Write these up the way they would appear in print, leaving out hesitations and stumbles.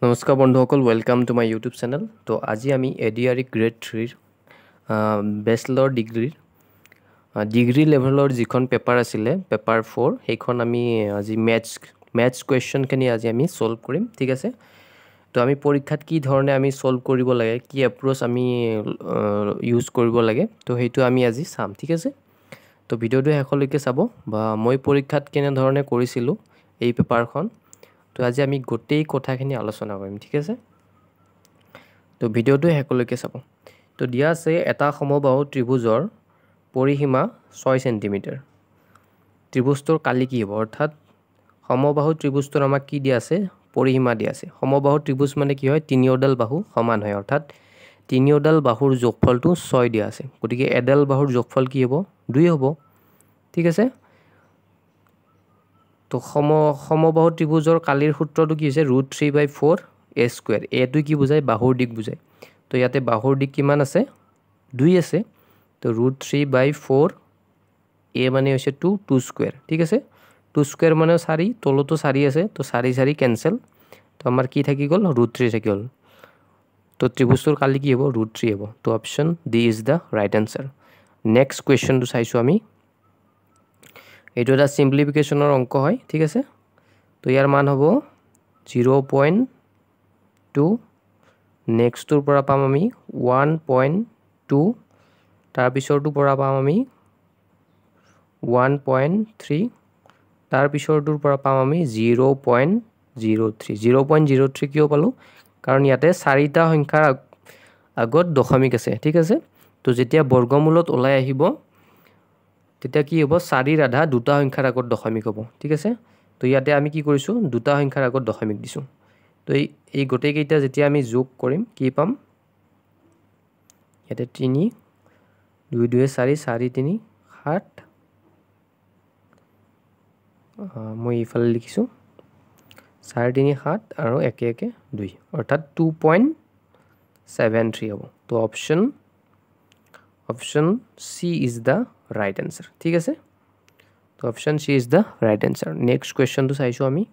নমস্কাৰ বন্ধুসকল, welcome to my YouTube channel. তো আজি আমি এডিআৰই গ্ৰেড 3ৰ বেচেলৰ ডিগ্ৰী লেভেলৰ যিখন পেপাৰ আছিলে পেপাৰ 4 সেইখন আমি আজি মেথছ কুৱেশ্যনখিনি আজি আমি সলভ কৰিম। ঠিক আছে, তো আমি পৰীক্ষাত কি ধৰণে আমি সলভ কৰিব লাগে, কি এপ্ৰ'চ আমি ইউজ কৰিব লাগে, তো সেইটো আমি আজি চাম। ঠিক আছে, তো ভিডিঅ'টো শেষলৈকে চাব বা মই পৰীক্ষাত কেনেধৰণে কৰিছিলোঁ এই পেপাৰখন, তো আজি আমি গোটেই কথাখিনি আলোচনা কৰিম। ঠিক আছে, তো ভিডিঅ'টো শেষলৈকে চাব। তো দিয়া আছে এটা সমবাহু ত্ৰিভুজৰ পৰিসীমা 6 সেণ্টিমিটাৰ। ত্ৰিভুজটোৰ কালি কি হ'ব, অৰ্থাৎ সমবাহু ত্ৰিভুজটোৰ আমাক কি দিয়া আছে, পৰিসীমা দিয়া আছে। সমবাহু ত্ৰিভুজ মানে কি হয়, তিনিওডাল বাহু সমান হয়, অৰ্থাৎ তিনিওডাল বাহুৰ যোগফলটো 6 দিয়া আছে। গতিকে এডাল বাহুৰ যোগফল কি হ'ব, 2 হ'ব। ঠিক আছে, তো সমবাহু ত্ৰিভুজৰ কালিৰ সূত্ৰটো কি হৈছে, √3/4 a²। এটো কি বুজায়, বাহুৰ দিশ বুজায়। তো ইয়াতে বাহুৰ দিশ কিমান আছে, 2 আছে। তো √3/4 a মানে হৈছে 2² ঠিক আছে, 2² মানে 4, তলতো 4 আছে, তো 4 4 কেনচেল, তো আমাৰ কি থাকি গ'ল, √3 থাকি গ'ল। তো ত্ৰিভুজটোৰ কালি কি হ'ব, √3 হ'ব। তো option D is the right answer. Next কুৱেশ্যনটো চাইছোঁ আমি। এইটো এটা চিম্পলিফিকেশ্যনৰ অংক হয়। ঠিক আছে, তো ইয়াৰ মান হ'ব 0.2। নেক্সটটোৰ পৰা পাম আমি 1.2, তাৰপিছৰটোৰ পৰা পাম আমি 1.3, তাৰপিছৰটোৰ পৰা পাম আমি 0.03। 0.03 কিয় পালোঁ, কাৰণ ইয়াতে 4টা সংখ্যাৰ আগত দশমিক আছে। ঠিক আছে, তো যেতিয়া বৰ্গমূলত ওলাই আহিব তেতিয়া কি হ'ব, 4ৰ আধা 2টা সংখ্যাৰ আগত দশমিক হ'ব। ঠিক আছে, তো ইয়াতে আমি কি কৰিছোঁ, 2টা সংখ্যাৰ আগত দশমিক দিছোঁ। তো এই গোটেইকেইটা যেতিয়া আমি যোগ কৰিম কি পাম, ইয়াতে 3, 2 2 4, 4 3 7, মই এইফালে লিখিছোঁ 4 3 7 আৰু 1 1 2, অৰ্থাৎ 2.73 হ'ব। তো option C is the right answer. ঠিক আছে, তো option C is the right answer. Next কুৱেশ্যনটো চাইছোঁ আমি।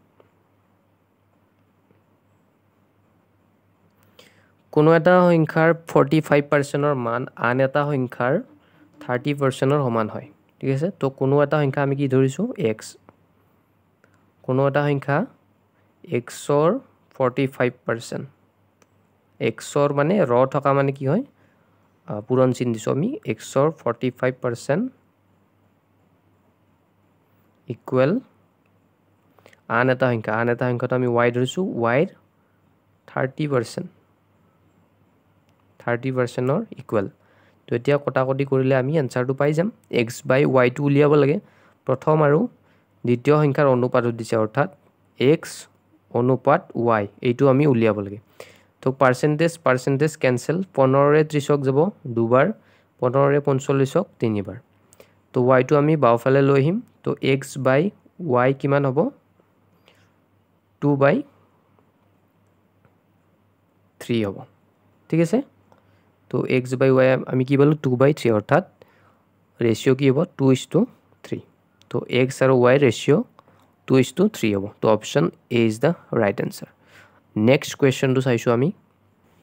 কোনো এটা সংখ্যাৰ 45%ৰ মান আন এটা সংখ্যাৰ 30%ৰ সমান হয়। ঠিক আছে, তো কোনো এটা সংখ্যা আমি কি ধৰিছোঁ, এক্স। কোনো এটা সংখ্যা এক্সৰ 45%, এক্সৰ মানে থকা মানে কি হয়, পূৰণ চিন দিছোঁ আমি, এক্সৰ 45% ইকুৱেল আন এটা সংখ্যাটো আমি ৱাই ধৰিছোঁ, ৱাইৰ 30%ৰ ইকুৱেল। তো এতিয়া কটাকটি কৰিলে আমি এনচাৰটো পাই যাম। x/y উলিয়াব লাগে, প্ৰথম আৰু দ্বিতীয় সংখ্যাৰ অনুপাতত দিছে, অৰ্থাৎ x অনুপাত y, এইটো আমি উলিয়াব লাগে। তো পাৰ্চেণ্টেজ কেনচেল, 15ৰে 30ক যাব দুবাৰ, 15ৰে 45ক তিনিবাৰ। তো ৱাইটো আমি বাওঁফালে লৈ আহিম। তো x/y কিমান হ'ব, 2/3 হ'ব। ঠিক আছে, তো x/y আমি কি পালোঁ, 2/3, অৰ্থাৎ ৰেচিঅ' কি হ'ব, 2:3। তো x আৰু y ৰেচিঅ' 2:3 হ'ব। তো option A is the right answer. Next কুৱেশ্যনটো চাইছোঁ আমি।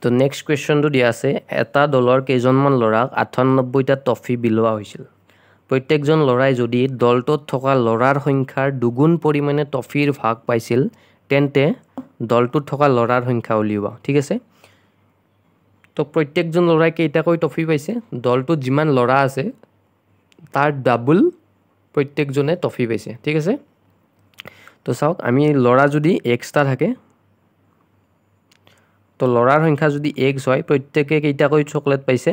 তো নেক্সট কুৱেশ্যনটো দিয়া আছে, এটা দলৰ কেইজনমান ল'ৰাক 98টা ট্ৰফি বিলোৱা হৈছিল। প্ৰত্যেকজন ল'ৰাই যদি দলটোত থকা ল'ৰাৰ সংখ্যাৰ দুগুণ পৰিমাণে ট্ৰফিৰ ভাগ পাইছিল, তেন্তে দলটোত থকা ল'ৰাৰ সংখ্যা উলিওৱা। ঠিক আছে, তো প্ৰত্যেকজন ল'ৰাই কেইটাকৈ ট্ৰফি পাইছে, দলটোত যিমান ল'ৰা আছে তাৰ ডাবল প্ৰত্যেকজনে ট্ৰফি পাইছে। ঠিক আছে, তো চাওক, আমি ল'ৰা যদি এক্সটা থাকে, তো ল'ৰাৰ সংখ্যা যদি এক্স হয়, প্ৰত্যেকে কেইটাকৈ চকলেট পাইছে,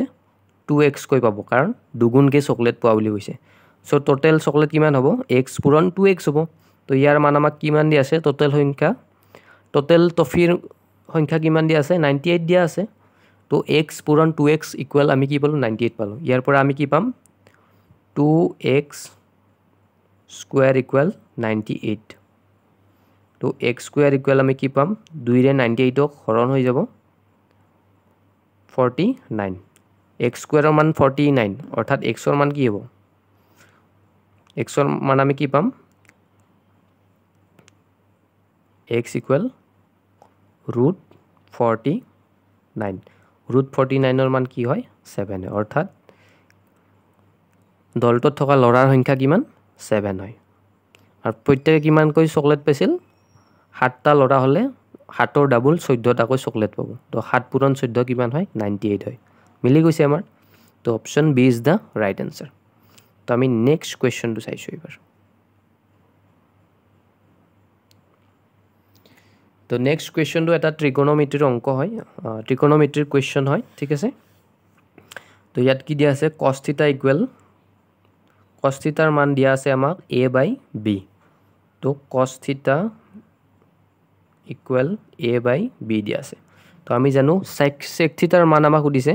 2x কৈ পাব, কাৰণ দুগুণকৈ চকলেট পোৱা বুলি কৈছে। চ' টোটেল চকলেট কিমান হ'ব, এক্স পূৰণ 2x হ'ব। তো ইয়াৰ মান আমাক কিমান দিয়া আছে, টোটেল ট্ৰফিৰ সংখ্যা কিমান দিয়া আছে, 98 দিয়া আছে। তো এক্স পূৰণ 2x ইকুৱেল আমি কি পালোঁ, 98 পালোঁ। ইয়াৰ পৰা আমি কি পাম, 2x² ইকুৱেল 98। তো x² ইকুৱেল আমি কি পাম, 2ৰে 98ক হৰণ হৈ যাব, 49। x² মান 49, অৰ্থাৎ xৰ মান কি হ'ব, xৰ মান আমি কি পাম, x ইকুৱেল √49 √49 ৰ মান কি হয় 7 হয় অৰ্থাৎ দলটোত থকা লৰাৰ সংখ্যা কিমান 7 হয় আৰু প্ৰত্যেকে কিমান কৈ চকলেট পাইছিল 7টা লৰা হলে 7ৰ ডাবল 14টা কৈ চকলেট পাব তো 7 পূৰণ 14 কিমান হয় 98 হয় মিলি গৈছে আমাৰ তো option B is the right answer তো আমি নেক্সট কোৱেশ্চনটো চাইছো এবাৰ তো নেক্সট কোৱেশ্চনটো এটা ট্ৰিগোনোমেট্ৰিৰ অংক হয় ট্ৰিগোনোমেট্ৰিৰ কোৱেশ্চন হয় ঠিক আছে তো ইয়াত কি দিয়া আছে cos θ cos θ ৰ মান দিয়া আছে আমাক a/b তো cos θ a/b দিয়া আছে তো আমি জানো sec θ ৰ মান আমাক সুধিছে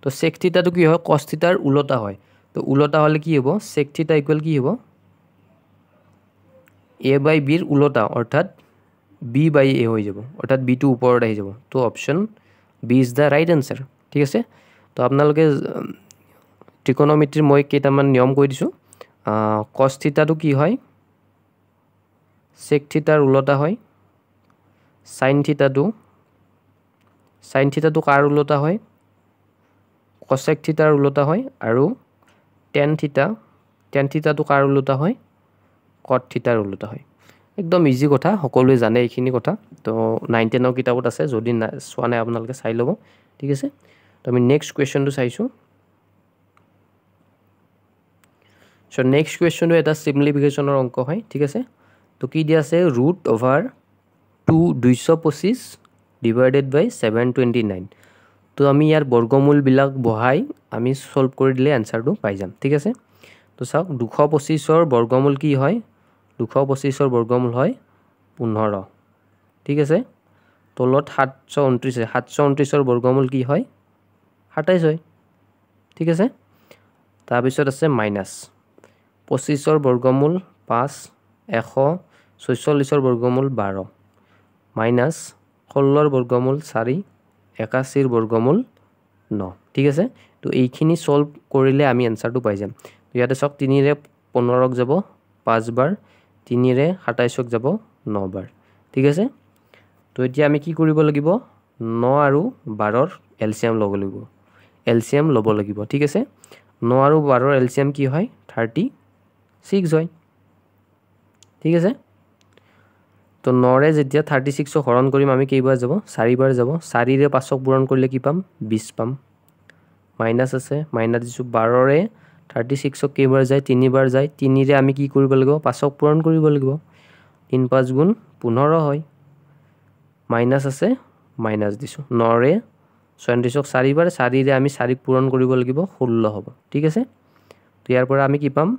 তো sec θ টো কি হয় cos θ ৰ উল্টা হয় তো উল্টা হলে কি হ'ব sec θ কি হ'ব a/b ৰ উল্টা অৰ্থাৎ b/a হৈ যাব অৰ্থাৎ b টো ওপৰত আহি যাব তো option B is the right answer ঠিক আছে তো আপোনালোকে ট্ৰিগোনোমেট্ৰিৰ মই কেইটামান নিয়ম কৈ দিছো cos θ টো কি হয় sec θ ৰ উল্টা হয় sin θ টো কাৰ উল্টা হয় cosec θ ৰ উল্টা হয় আৰু tan θ টো কাৰ উল্টা হয় cot θ ৰ উল্টা হয় একদম ইজি কথা সকলোৱে জানে এইখিনি কথা তো 9 10 ৰ কিতাপত আছে যদি চোৱা নাই আপোনালোকে চাই ল'ব ঠিক আছে তো আমি নেক্সট কোৱেশ্চনটো চাইছো সো নেক্সট কোৱেশ্চনটো এটা সিম্পলিফিকেশনৰ অংক হয় ঠিক আছে তো কি দিয়া আছে √225 ডিভাইডেড বাই 729 তো আমি ইয়াৰ বৰ্গমূল বিলাক বহাই আমি সলভ কৰি দিলে আনসাৰটো পাই যাম ঠিক আছে তো চাওক 225 ৰ বৰ্গমূল কি হয় 225 ৰ বৰ্গমূল হয় 15 ঠিক আছে তলত 729 729 ৰ বৰ্গমূল কি হয় 27 হয় ঠিক আছে তাৰ পিছত আছে মাইনাস 25 ৰ বৰ্গমূল 5 146 ৰ বৰ্গমূল 12 মাইনাস 16 ৰ বৰ্গমূল 4 81 ৰ বৰ্গমূল 9 ঠিক আছে তো এইখিনি সলভ কৰিলে আমি আনসাৰটো পাই যাম তো ইয়াতে সক 3 ৰে 15 ক যাব 5 বাৰ 3 ৰে 27 ক যাব 9 বাৰ ঠিক আছে তো এতিয়া আমি কি কৰিব লাগিব 9 আৰু 12 ৰ এলসিয়াম ল'ব লাগিব ঠিক আছে 9 আৰু 12 ৰ এলসিয়াম কি হয় 36 হয় ঠিক আছে তো 9 ৰে যেতিয়া 36 ক হৰণ কৰিম আমি কেইবাৰ যাব 4 বাৰ যাব 4 ৰে 5 ক পূৰণ কৰিলে কি পাম 20 পাম মাইনাস আছে মাইনাস দিছো 12 ৰে 36 ক কেইবাৰ যায় 3 বাৰ যায় 3 ৰে আমি কি কৰিব লাগিব 5 ক পূৰণ কৰিব লাগিব 3 5 গুণ 15 হয় মাইনাস আছে মাইনাস দিছো 9 ৰে 36 ক 4 বাৰ 4 ৰে আমি 4 ক পূৰণ কৰিব লাগিব 16 হ'ব ঠিক আছে তো ইয়াৰ পৰা আমি কি পাম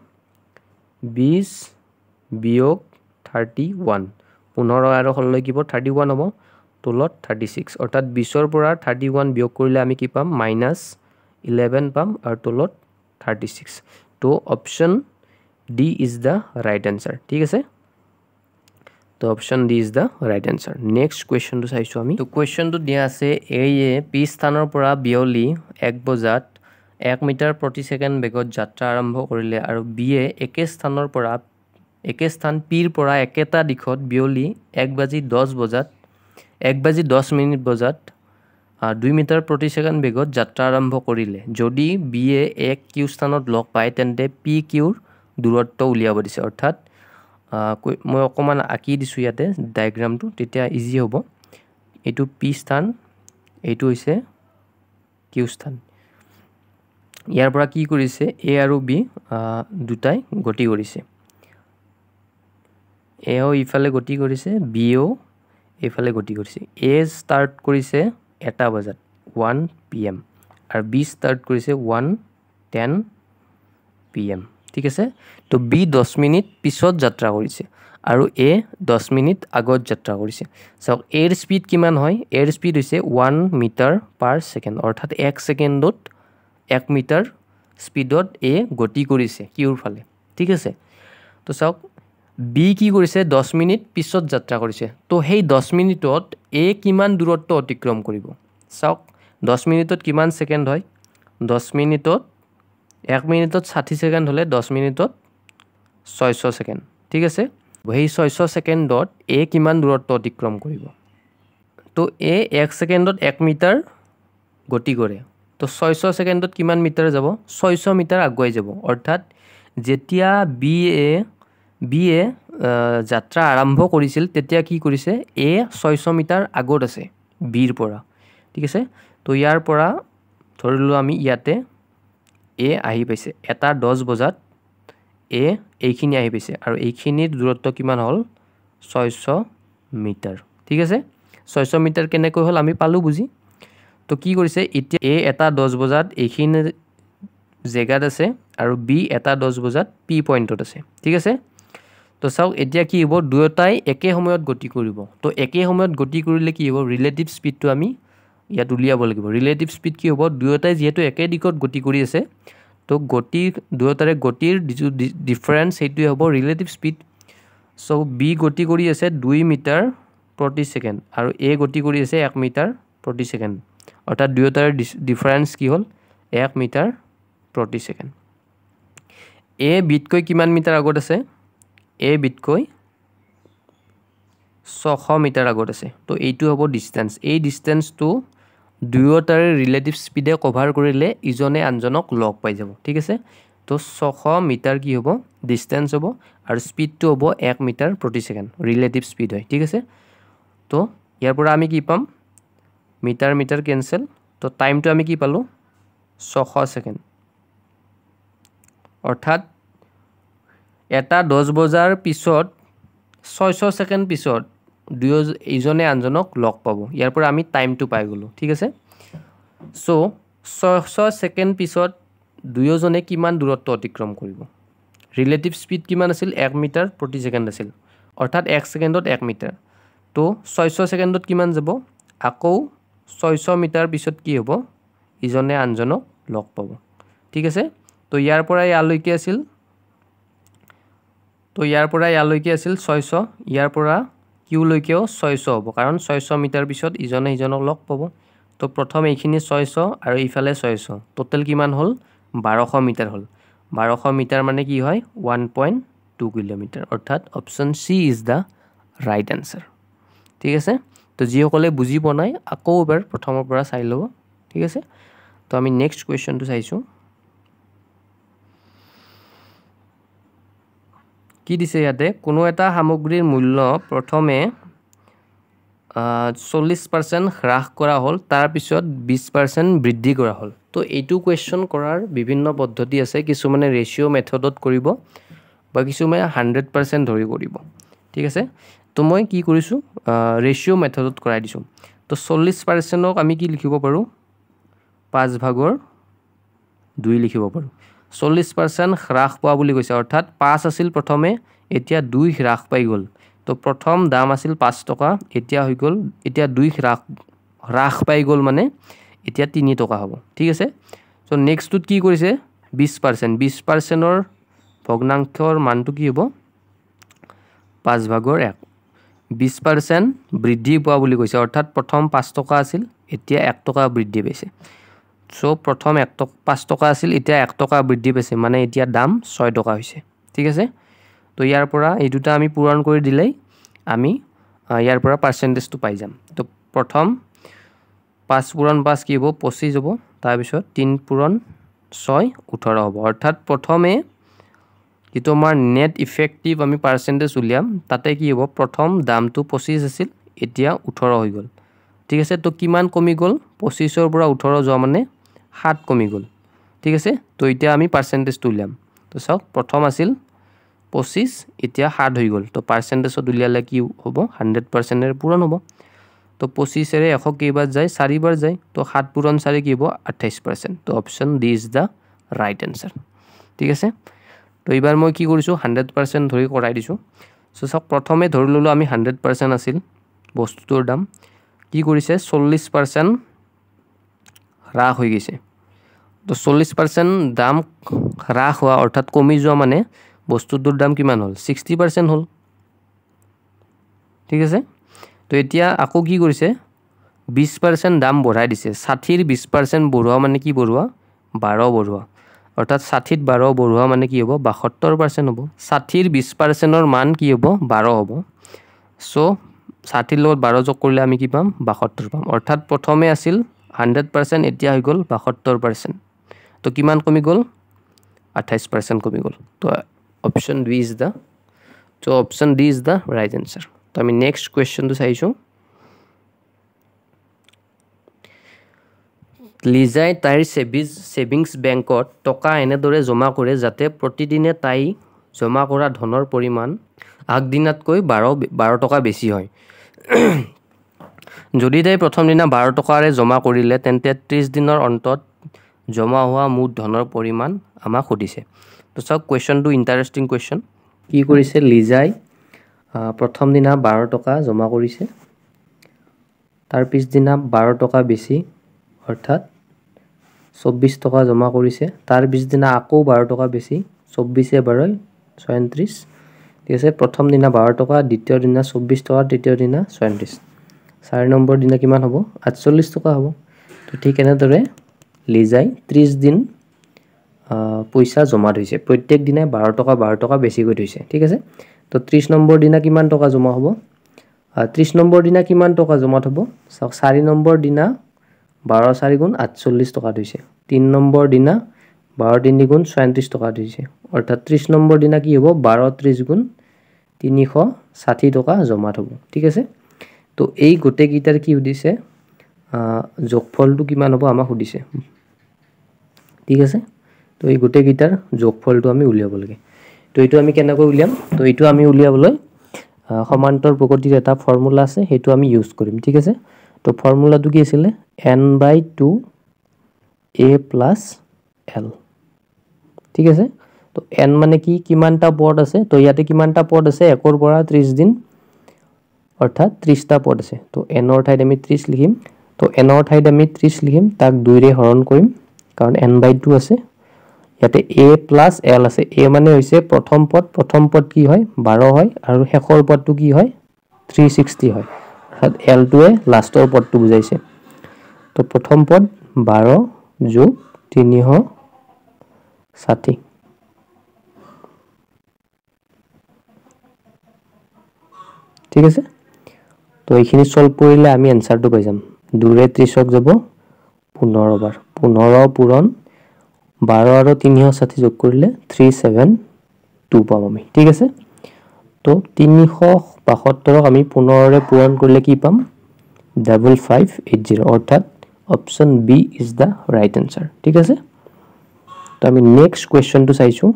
20 বিয়োগ 31 15 আৰু 16 কি হ'ব 31 হ'ব তলত 36 অৰ্থাৎ 20 ৰ পৰা 31 বিয়োগ কৰিলে আমি কি পাম -11 পাম আৰু তলত 36 তো option D is the right answer ঠিক আছে তো option D is the right answer next কোৱেশ্চনটো চাইছো আমি তো কোৱেশ্চনটো দিয়া আছে এ পি স্থানৰ পৰা বিয়লি 1 বজাত 1 মিটাৰ প্ৰতি সেকেন্ড বেগত যাত্ৰা আৰম্ভ কৰিলে আৰু বি একে স্থানৰ পৰা একে স্থান পিৰ পৰা একেটা দিশত বিয়লি 1:10 বজাত 1:10 বজাত 2 মিটাৰ প্ৰতি সেকেন্ড বেগত যাত্ৰা আৰম্ভ কৰিলে যদি বি এক কিউ স্থানত লগ পায় তেন্তে পি কিউৰ দূৰত্ব উলিয়াব দিছে অৰ্থাৎ মই অকমান আঁকি দিছো ইয়াতে ডায়াগ্ৰামটো তেতিয়া ইজি হ'ব এটো পি স্থান এটো হৈছে কিউ স্থান ইয়াৰ পৰা কি কৰিছে এ আৰু বি দুটাই গতি কৰিছে এও ইফালে গতি কৰিছে বিও ইফালে গতি কৰিছে এ স্টাৰ্ট কৰিছে 1 বজাত 1 pm আৰু বি স্টাৰ্ট কৰিছে 1:10 pm ঠিক আছে তো বি 10 মিনিট পিছত যাত্ৰা কৰিছে আৰু এ 10 মিনিট আগত যাত্ৰা কৰিছে সো এৰ স্পিড কিমান হয় এৰ স্পিড হৈছে 1 মিটাৰ পাৰ সেকেন্ড অৰ্থাৎ 1 সেকেন্ডত 1 মিটাৰ স্পিডত এ গতি কৰিছে কিউৰ ফালে ঠিক আছে তো সক বি কি কৰিছে 10 মিনিট পিছত যাত্ৰা কৰিছে তো হেই 10 মিনিটত এ কিমান দূৰত্ব অতিক্ৰম কৰিব সক 10 মিনিটত কিমান সেকেন্ড হয় 10 মিনিটত 1 মিনিটত 60 সেকেন্ড হলে 10 মিনিটত 600 সেকেন্ড ঠিক আছে হেই 600 সেকেন্ডত এ কিমান দূৰত্ব অতিক্ৰম কৰিব তো এ 1 সেকেন্ডত 1 মিটাৰ গতি কৰে তো 600 সেকেন্ডত কিমান মিটাৰ যাব 600 মিটাৰ আগুৱাই যাব অৰ্থাৎ যেতিয়া বি এ যাত্ৰা আৰম্ভ কৰিছিল তেতিয়া কি কৰিছে এ 600 মিটাৰ আগত আছে বিৰ পৰা ঠিক আছে তো ইয়াৰ পৰা ধৰিলো আমি ইয়াতে এ আহি পাইছে এটা 10 বজাত এ এইখিনি আহি পাইছে আৰু এইখিনিৰ দূৰত্ব কিমান হল 600 মিটাৰ ঠিক আছে 600 মিটাৰ কেনেকৈ হল আমি পালো বুজি তো কি কৰিছে এতিয়া এ এটা 10 বজাত এইখিনি জেগাত আছে আৰু বি এটা 10 বজাত পি পইণ্টত আছে ঠিক আছে তো চাওক এতিয়া কি হ'ব দুয়োটাই একে সময়ত গতি কৰিব তো একে সময়ত গতি কৰিলে কি হ'ব ৰিলেটিভ স্পীডটো আমি ইয়াত উলিয়াব লাগিব ৰিলেটিভ স্পীড কি হ'ব দুয়োটাই যেহেতু একে দিশত গতি কৰি আছে তো গতিৰ দুয়োটাৰে গতিৰ ডিফাৰেন্স সেইটোৱে হ'ব ৰিলেটিভ স্পীড সো বি গতি কৰি আছে 2 মিটাৰ প্ৰতি সেকেন্ড আৰু এ গতি কৰি আছে 1 মিটাৰ প্ৰতি সেকেন্ড অৰ্থাৎ দুয়োটাৰে ডিফাৰেন্স কি হ'ল 1 মিটাৰ প্ৰতি সেকেন্ড এ বিতকৈ কিমান মিটাৰ আগত আছে এ বিতকৈ 600 মিটাৰ আগত আছে তো এইটো হ'ব ডিসটেন্স এই ডিসটেন্সটো দুয়োটাৰে ৰিলেটিভ স্পীডে কভাৰ কৰিলে ইজনে আনজনক লগ পাই যাব ঠিক আছে তো 600 মিটাৰ কি হ'ব ডিসটেন্স হ'ব আৰু স্পীডটো হ'ব 1 মিটাৰ প্ৰতি সেকেন্ড ৰিলেটিভ স্পীড হয় ঠিক আছে তো ইয়াৰ পৰা আমি কি পাম মিটাৰ মিটাৰ কেনসেল তো টাইমটো আমি কি পালো 600 সেকেন্ড অৰ্থাৎ এটা 10 বজাৰ পিছত 600 সেকেন্ড পিছত ইজনে আনজনক লগ পাব ইয়াৰ পৰা আমি টাইমটো পাই গলো ঠিক আছে সো 600 সেকেন্ড পিছত দুয়োজনে কিমান দূৰত্ব অতিক্ৰম কৰিব ৰিলেটিভ স্পীড কিমান আছিল 1 মিটাৰ প্ৰতি সেকেন্ড আছিল অৰ্থাৎ 1 সেকেন্ডত 1 মিটাৰ তো 600 সেকেন্ডত কিমান যাব আকৌ 600 মিটাৰ পিছত কি হ'ব ইজনে আনজনক লগ পাব ঠিক আছে তো ইয়াৰ পৰা ইয়ালৈকে আছিল তো ইয়াৰ পৰা ইয়ালৈকে আছিল 600 ইয়াৰ পৰা কিউ লৈকেও 600 হ'ব কাৰণ 600 মিটাৰ পিছত ইজনে ইজনক লগ পাব তো প্ৰথম এইখিনি 600 আৰু ইফালে 600 টোটাল কিমান হ'ল 1200 মিটাৰ হ'ল 1200 মিটাৰ মানে কি হয় 1.2 কিলোমিটাৰ অৰ্থাৎ option C is the right answer ঠিক আছে তো যিসকলে বুজি পোৱা নাই আকৌ এবাৰ প্ৰথমৰ পৰা চাই লব ঠিক আছে তো আমি নেক্সট কোৱেশ্চনটো চাইছো কি দিছে ইয়াতে কোনো এটা সামগ্ৰীৰ মূল্য প্ৰথমে 40% হ্ৰাস কৰা হ'ল তাৰ পিছত 20% বৃদ্ধি কৰা হ'ল তো এইটো কোৱেশ্চন কৰাৰ বিভিন্ন পদ্ধতি আছে কিছুমানে ৰেশিও মেথডত কৰিব বা কিছুমানে 100% ধৰি কৰিব ঠিক আছে তো মই কি কৰিছো ৰেশিও মেথডত কৰাই দিছো তো 40%ক আমি কি লিখিব পাৰো 5/2 লিখিব পাৰো 40% হ্ৰাস পোৱা বুলি কৈছে অৰ্থাৎ 5 আছিল প্ৰথমে এতিয়া 2 হ্ৰাস পাই গল তো প্ৰথম দাম আছিল 5 টকা এতিয়া হৈ গল এতিয়া 2 হ্ৰাস পাই গল মানে এতিয়া 3 টকা হ'ব ঠিক আছে সো নেক্সটত কি কৰিছে 20% ৰ ভগ্নাংশৰ মানটো কি হ'ব 5/1 20% বৃদ্ধি পোৱা বুলি কৈছে অৰ্থাৎ প্ৰথম 5 টকা আছিল এতিয়া 1 টকা বৃদ্ধি পাইছে সো প্ৰথম 5 টকা আছিল এতিয়া 1 টকা বৃদ্ধি পাইছে মানে এতিয়া দাম 6 টকা হৈছে ঠিক আছে তো ইয়াৰ পৰা এই দুটা আমি পূৰণ কৰি দিলেই আমি ইয়াৰ পৰা পাৰ্চেন্টেজটো পাই যাম তো প্ৰথম 5 পূৰণ 5 কি হ'ব 25 হ'ব তাৰ পিছত 3 পূৰণ 6 18 হ'ব অৰ্থাৎ প্ৰথমে যেটো আমাৰ নেট ইফেক্টিভ আমি পাৰ্চেন্টেজ উলিয়াম তাতে কি হ'ব প্ৰথম দামটো 25 আছিল এতিয়া 18 হৈ গল ঠিক আছে তো কিমান কমি গল 25 ৰ পৰা 18 যোৱা মানে 7 কমি গল ঠিক আছে তো এতিয়া আমি পাৰ্চেন্টেজটো উলিয়াম তো চাওক প্ৰথম আছিল 25 এতিয়া 7 হৈ গল তো পাৰ্চেন্টেজত উলিয়ালে কি হ'ব 100% এৰ পূৰণ হ'ব তো 25 এৰে 100 কেইবাৰ যায় 4 বাৰ যায় তো 7 পূৰণ 4 কি হ'ব 28% তো option D is the right answer ঠিক আছে তো এবাৰ মই কি কৰিছো 100% ধৰি কৰাই দিছো সো সব প্ৰথমে ধৰি ললো আমি 100% আছিল বস্তুটোৰ দাম কি কৰিছে 40% হ্ৰাস হৈ গৈছে তো 40% দাম হ্ৰাস হোৱা অৰ্থাৎ কমি যোৱা মানে বস্তুটোৰ দাম কিমান হ'ল 60% হ'ল ঠিক আছে তো এতিয়া আকৌ কি কৰিছে 20% দাম বঢ়াই দিছে 60 ৰ 20% বঢ়োৱা মানে কি বঢ়োৱা 12 বঢ়োৱা অৰ্থাৎ 60 ত 12 বঢ়োৱা মানে কি হ'ব 72% হ'ব 60 ৰ 20% ৰ মান কি হ'ব 12 হ'ব সো 60 লগত 12 যোগ কৰিলে আমি কি পাম 72 পাম অৰ্থাৎ প্ৰথমে আছিল 100% এতিয়া হৈ গ'ল 72% তো কিমান কমি গ'ল 28% কমি গ'ল তো অপশন বি ইজ দা তো option D is the right answer তো আমি নেক্সট কোৱেশ্চনটো চাইছো লিজাই তাইৰ সেভিংস বেংকত টকা এনেদৰে জমা কৰে যাতে প্ৰতিদিনে তাই জমা কৰা ধনৰ পৰিমাণ আগদিনাতকৈ 12 টকা বেছি হয় যদি তাই প্ৰথম দিনা 12 টকাৰে জমা কৰিলে তেন্তে 30 দিনৰ অন্তত জমা হোৱা মুঠ ধনৰ পৰিমাণ আমাক সুধিছে তো সব কোৱেশ্চনটো ইন্টাৰেষ্টিং কোৱেশ্চন কি কৰিছে লিজাই প্ৰথম দিনা 12 টকা জমা কৰিছে তাৰ পিছ দিনা 12 টকা বেছি অৰ্থাৎ 24 টকা জমা কৰিছে তাৰ পিছ দিনা আকৌ 12 টকা বেছি 24 এ 12 36 ঠিক আছে প্ৰথম দিনা 12 টকা দ্বিতীয় দিনা 24 টকা তৃতীয় দিনা 36 4 নম্বৰ দিনা কিমান হ'ব 48 টকা হ'ব তো ঠিক এনেদৰে লিজাই 30 দিন পইচা জমা থৈছে প্ৰত্যেক দিনাই 12 টকা বেছি কৰি থৈছে ঠিক আছে তো 30 নম্বৰ দিনা কিমান টকা জমা হ'ব 30 নম্বৰ দিনা কিমান টকা জমা হ'ব 4 নম্বৰ দিনা 12 4 গুণ 48 টকা থৈছে 3 নম্বৰ দিনা 12 3 গুণ 37 টকা থৈছে অৰ্থাৎ 30 নম্বৰ দিনা কি হ'ব 12 30 গুণ 360 টকা জমা হ'ব ঠিক আছে তো এই গোটে গিটাৰ কি সুধিছে যোগফলটো কিমান হ'ব আমাক সুধিছে ঠিক আছে তো এই গোটে গিটাৰ যোগফলটো আমি উলিয়াব লাগে তো এইটো আমি কেনেকৈ উলিয়াম তো এইটো আমি উলিয়াবলৈ সমান্তৰ প্ৰকৃতিৰ এটা ফৰ্মুলা আছে হেতু আমি ইউজ কৰিম ঠিক আছে তো ফৰ্মুলাটো কি আছিল n/2 a + l ঠিক আছে তো n মানে কি কিমানটা পদ আছে তো ইয়াতে কিমানটা পদ আছে 1 ৰ পৰা 30 দিন অৰ্থাৎ 30 টা পদ আছে তো n ৰ ঠাইত আমি 30 লিখিম তো n ৰ ঠাইত আমি 30 লিখিম তাক 2 ৰে হৰণ কৰিম কাৰণ n/2 আছে ইয়াতে a + l আছে a মানে হৈছে প্ৰথম পদ কি হয় 12 হয় আৰু শেষৰ পদটো কি হয় 360 হয় অৰ্থাৎ l টোৱে লাষ্টৰ পদটো বুজাইছে তো প্ৰথম পদ 12 + 360 ঠিক আছে তো এইখিনি সলভ কৰিলে আমি আনসাৰটো পাই যাম 2 ৰে 30ক যাব 15 বাৰ 15 পূৰণ 12 আৰু 360 যোগ কৰিলে 372 পাম আমি ঠিক আছে তো 372ক আমি 15 ৰে পূৰণ কৰিলে কি পাম 5580 অৰ্থাৎ option B is the right answer ঠিক আছে তো আমি নেক্সট কোৱেশ্চনটো চাইছো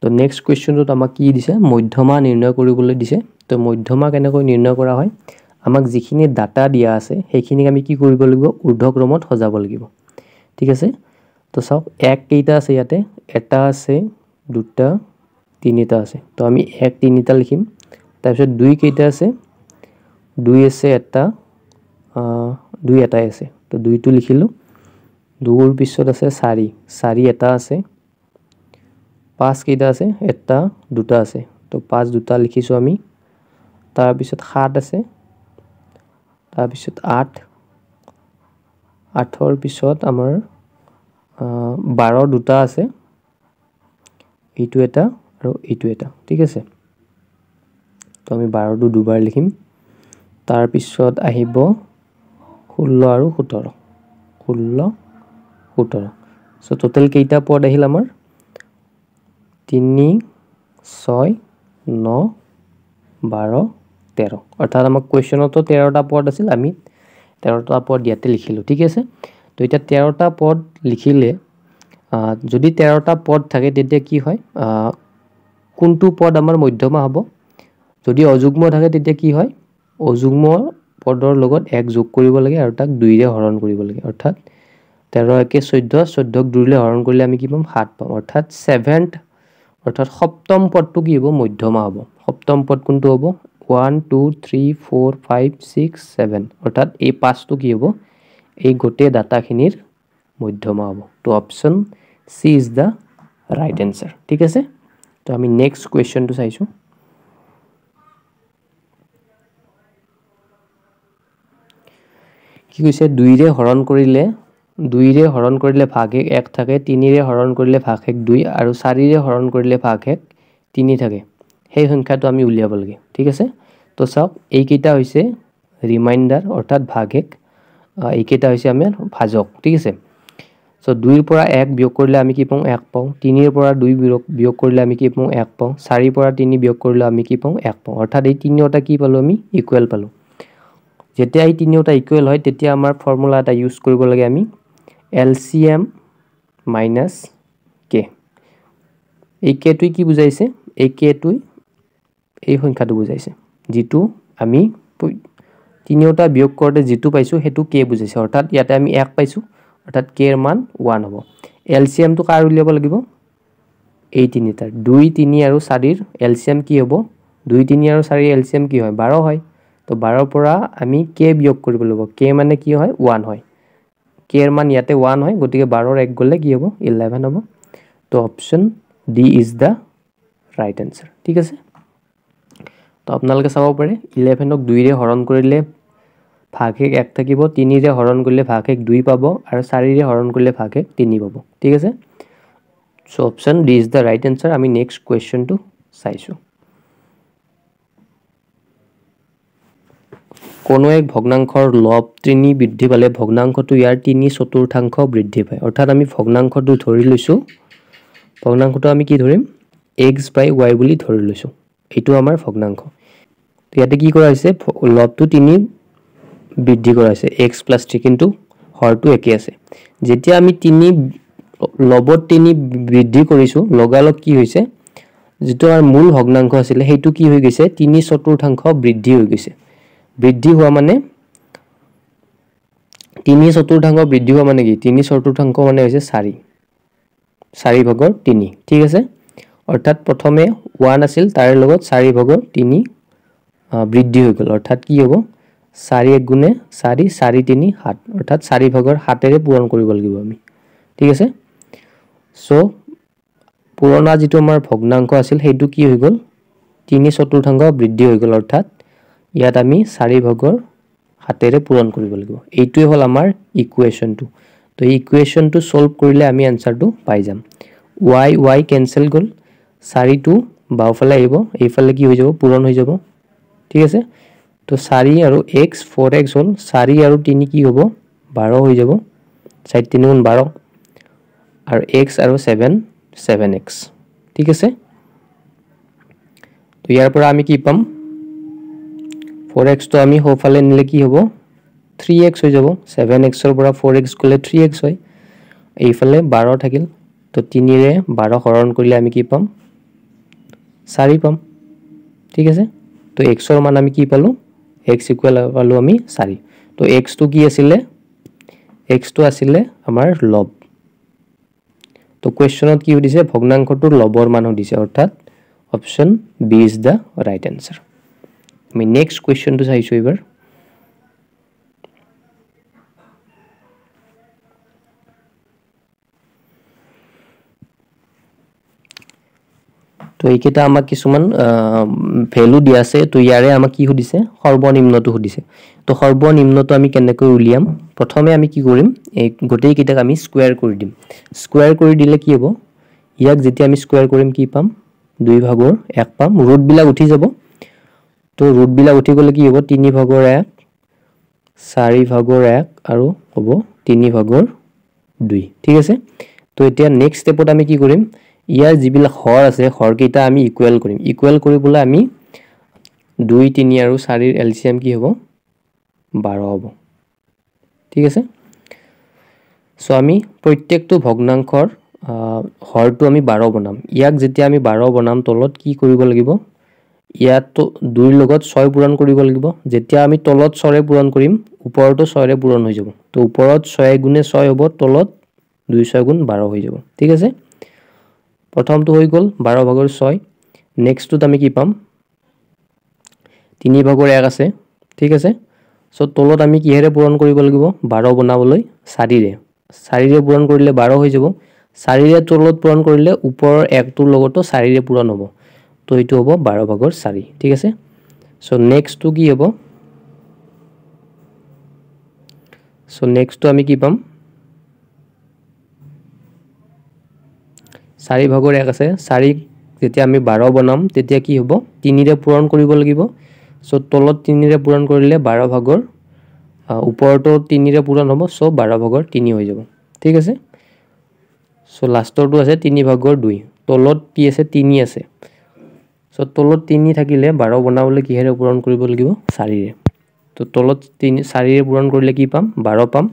তো নেক্সট কোৱেশ্চনটো আমাক কি দিছে মধ্যমা নিৰ্ণয় কৰিবলৈ দিছে তো মধ্যমা কেনেকৈ নিৰ্ণয় কৰা হয় আমাক যিখিনি ডাটা দিয়া আছে সেইখিনি আমি কি কৰিব লাগিব ঊৰ্ধ্বক্ৰমত সজাব লাগিব ঠিক আছে তো চাওক এক কেইটা আছে ইয়াতে এটা আছে দুটা তিনিটা আছে তো আমি এক তিনিটা লিখিম তাৰ পিছত দুই কেইটা আছে দুই আছে এটা দুই এটাই আছে তো দুইটো লিখিলো দুৰ পিছত আছে 4 এটা আছে 5 কেইটা আছে এটা দুটা আছে তো 5 দুটা লিখিছো আমি তাৰ পিছত 7 আছে তাৰ পিছত 8 8ৰ পিছত আমাৰ 12 দুটা আছে এইটো এটা আৰু এইটো এটা ঠিক আছে তো আমি 12 টো দুবাৰ লিখিম তাৰ পিছত আহিব 16 আৰু 17 16 17 সো টোটাল কেইটা পদ আহিল আমাৰ 3 6 9 12 13 অৰ্থাৎ আমাক কোৱেশ্চনতো 13টা পদ আছিল আমি 13টা পদ ইয়াতে লিখিলো ঠিক আছে তো এটা 13টা পদ লিখিলে যদি 13টা পদ থাকে তেতিয়া কি হয় কোনটো পদ আমাৰ মধ্যমা হ'ব যদি অযুগ্ম থাকে তেতিয়া কি হয় অযুগ্ম পদৰ লগত 1 যোগ কৰিব লাগে আৰু তাক 2 ৰে হৰণ কৰিব লাগে অৰ্থাৎ 13 কে 14 14ক 2 ৰে হৰণ কৰিলে আমি কি পাম 7 পাম অৰ্থাৎ 7th অৰ্থাৎ সপ্তম পদটো কি হ'ব মধ্যমা হ'ব সপ্তম পদ কোনটো হ'ব 1 2 3 4 5 6 7 অৰ্থাৎ এই পাঁচটো কি হ'ব এই গোটে ডাটাখিনিৰ মধ্যমা হ'ব তো option C is the right answer ঠিক আছে তো আমি নেক্সট কোৱেশ্চনটো চাইছো কি কৈছে 2 ৰে হৰণ কৰিলে ভাগ 1 থাকে 3 ৰে হৰণ কৰিলে ভাগ 2 আৰু 4 ৰে হৰণ কৰিলে ভাগ 3 থাকে সেই সংখ্যাটো আমি উলিয়াব লাগে ঠিক আছে তো চাওক এইকেইটা হৈছে ৰিমাইণ্ডাৰ অৰ্থাৎ ভাগশেষ এইকেইটা হৈছে আমাৰ ভাজক ঠিক আছে সো 2 ৰ পৰা 1 বিয়োগ কৰিলে আমি কি পাওঁ 1 পাওঁ 3 ৰ পৰা 2 বিয়োগ কৰিলে আমি কি পাওঁ 1 পাওঁ 4 ৰ পৰা 3 বিয়োগ কৰিলে আমি কি পাওঁ 1 পাওঁ অৰ্থাৎ এই তিনিওটা কি পালো আমি ইকুৱেল পালো যেতিয়া এই তিনিওটা ইকুৱেল হয় তেতিয়া আমাৰ ফৰ্মুলা এটা ইউজ কৰিব লাগে আমি LCM minus k এই k টো কি বুজাইছে এই k টো এই সংখ্যাটো বুজাইছে যেটো আমি তিনিওটা বিয়োগ কৰোতে যেটো পাইছো হেতু k বুজাইছে অৰ্থাৎ ইয়াতে আমি 1 পাইছো অৰ্থাৎ k এৰ মান 1 হ'ব LCM টো কাৰ উলিয়াব লাগিব এই তিনিটাৰ 2 3 আৰু 4 ৰ LCM কি হ'ব 2 3 আৰু 4 ৰ LCM কি হয় 12 হয় তো 12 ৰ পৰা আমি k বিয়োগ কৰিব লাগিব k মানে কি হয় 1 হয় k এৰ মান ইয়াতে 1 হয় গতিকে 12 ৰ 1 গলে কি হ'ব 11 হ'ব তো option D is the right answer ঠিক আছে তো আপোনালোকে চাব পাৰে 11 ক 2 ৰে হৰণ কৰিলে ভাগশেষ 1 থাকিব 3 ৰে হৰণ কৰিলে ভাগশেষ 2 পাব আৰু 4 ৰে হৰণ কৰিলে ভাগশেষ 3 পাব ঠিক আছে so option D is the right answer আমি নেক্সট কোৱেশ্চনটো চাইছো কোনো এক ভগ্নাংশৰ লব 3 বৃদ্ধি পালে ভগ্নাংশটো ইয়াৰ 3/4 বৃদ্ধি পায় অৰ্থাৎ আমি ভগ্নাংশটো ধৰি লৈছো ভগ্নাংশটো আমি কি ধৰিম x/y বুলি ধৰি লৈছো এটো আমাৰ ভগ্নাংশ তো ইয়াতে কি কৰা হৈছে লবটো 3 বৃদ্ধি কৰা হৈছে x + 3 কিন্তু হৰটো একে আছে যেতিয়া আমি 3 লবত 3 বৃদ্ধি কৰিছো লগালগ কি হৈছে যেটো আমাৰ মূল ভগ্নাংশ আছিল হেতু কি হৈ গৈছে 3/4 বৃদ্ধি হৈ গৈছে বৃদ্ধি হোৱা মানে 3/4 বৃদ্ধি হোৱা মানে কি 3/4 মানে হৈছে 4/3 ঠিক আছে অৰ্থাৎ প্ৰথমে 1 আছিল তাৰ লগত 4/3 বৃদ্ধি হৈ গল অৰ্থাৎ কি হ'ব 4 1 গুণে 4 4 3 7 অৰ্থাৎ 4/7 এৰে পূৰণ কৰিব লাগিব আমি ঠিক আছে সো পুৰণা যেটো আমাৰ ভগ্নাংশ আছিল হেতু কি হৈ গল 3/4 বৃদ্ধি হৈ গল অৰ্থাৎ ইয়াত আমি 4/7 এৰে পূৰণ কৰিব লাগিব এইটোই হল আমাৰ ইকুৱেশনটো তো ইকুৱেশনটো সলভ কৰিলে আমি আনসাৰটো পাই যাম y ক্যান্সেল গল 4 টো বাওফালে আহিব এইফালে কি হৈ যাব পূৰণ হৈ যাব ঠিক আছে তো 4 আৰু x 4x হল 4 আৰু 3 কি হ'ব 12 হৈ যাব 4 3 গুণ 12 আৰু x আৰু 7 7x ঠিক আছে তো ইয়াৰ পৰা আমি কি পাম 4x তো আমি হোফালে নিলে কি হ'ব 3x হৈ যাব 7x ৰ পৰা 4x গলে 3x হয় এইফালে 12 থাকিল তো 3 ৰে 12 হৰণ কৰিলে আমি কি পাম 4 পাম ঠিক আছে তো x ৰ মান আমি কি পালো x ইকুৱেল পালো আমি 4 তো x তো কি আছিল x তো আছিল আমাৰ লব তো কোৱেশ্চনত কি দিছে ভগ্নাংশটোৰ লবৰ মান দিছে অৰ্থাৎ option B is the right answer আমি নেক্সট কোৱেশ্চনটো চাইছো এবাৰ তো এইকেটা আমাক কিছুমান ভ্যালু দি আছে তো ইয়াৰে আমাক কি হদিছে সৰ্বনিম্নটো হদিছে তো সৰ্বনিম্নটো আমি কেনেকৈ উলিয়াম প্ৰথমে আমি কি কৰিম এই গোটেই কিটাক আমি স্কয়াৰ কৰি দিম স্কয়াৰ কৰি দিলে কি হ'ব ইয়াক যেতিয়া আমি স্কয়াৰ কৰিম কি পাম 2/1 পাম ৰুট বিলাক উঠি যাব তো ৰুট বিলাক উঠি গলে কি হ'ব 3/1 4/1 আৰু হ'ব 3/2 ঠিক আছে তো এতিয়া নেক্সট স্টেপত আমি কি কৰিম ইয়াৰ জিবিলা হৰ আছে হৰ কেইটা আমি ইকুৱেল কৰিম ইকুৱেল কৰিবলৈ আমি 2 3 আৰু 4 ৰ এলসিএম কি হ'ব 12 হ'ব ঠিক আছে সো আমি প্ৰত্যেকটো ভগ্নাংশৰ হৰটো আমি 12 বনাম ইয়াক যেতিয়া আমি 12 বনাম তলত কি কৰিব লাগিব ইয়াত 2 ৰ লগত 6 পূৰণ কৰিব লাগিব যেতিয়া আমি তলত 6 ৰে পূৰণ কৰিম ওপৰতো 6 ৰে পূৰণ হৈ যাব তো ওপৰত 6 গুণে 6 হ'ব তলত 2 6 গুণ 12 হৈ যাব ঠিক আছে প্ৰথমটো হৈ গল 12/6 নেক্সটটো আমি কি পাম 3/1 আছে ঠিক আছে সো তলত আমি কিহেৰে পূৰণ কৰিব লাগিব 12 বনাবলৈ 4 ৰে পূৰণ কৰিলে 12 হৈ যাব 4 ৰে তলত পূৰণ কৰিলে ওপৰৰ 1 টোৰ লগতো 4 ৰে পূৰণ হ'ব তো এটো হ'ব 12/4 ঠিক আছে সো নেক্সটটো কি হ'ব সো নেক্সটটো আমি কি পাম 4/1 আছে 4 যেতিয়া আমি 12 বনাম তেতিয়া কি হ'ব 3 ৰে পূৰণ কৰিব লাগিব সো তলত 3 ৰে পূৰণ কৰিলে 12 ভাগৰ ওপৰটো 3 ৰে পূৰণ হ'ব সো 12 ভাগৰ 3 হৈ যাব ঠিক আছে সো লাষ্টৰটো আছে 3 ভাগৰ 2 তলত কি আছে 3 আছে সো তলত 3 থাকিলে 12 বনাবলৈ কিহেৰে পূৰণ কৰিব লাগিব 4 ৰে তো তলত 3 4 ৰে পূৰণ কৰিলে কি পাম 12 পাম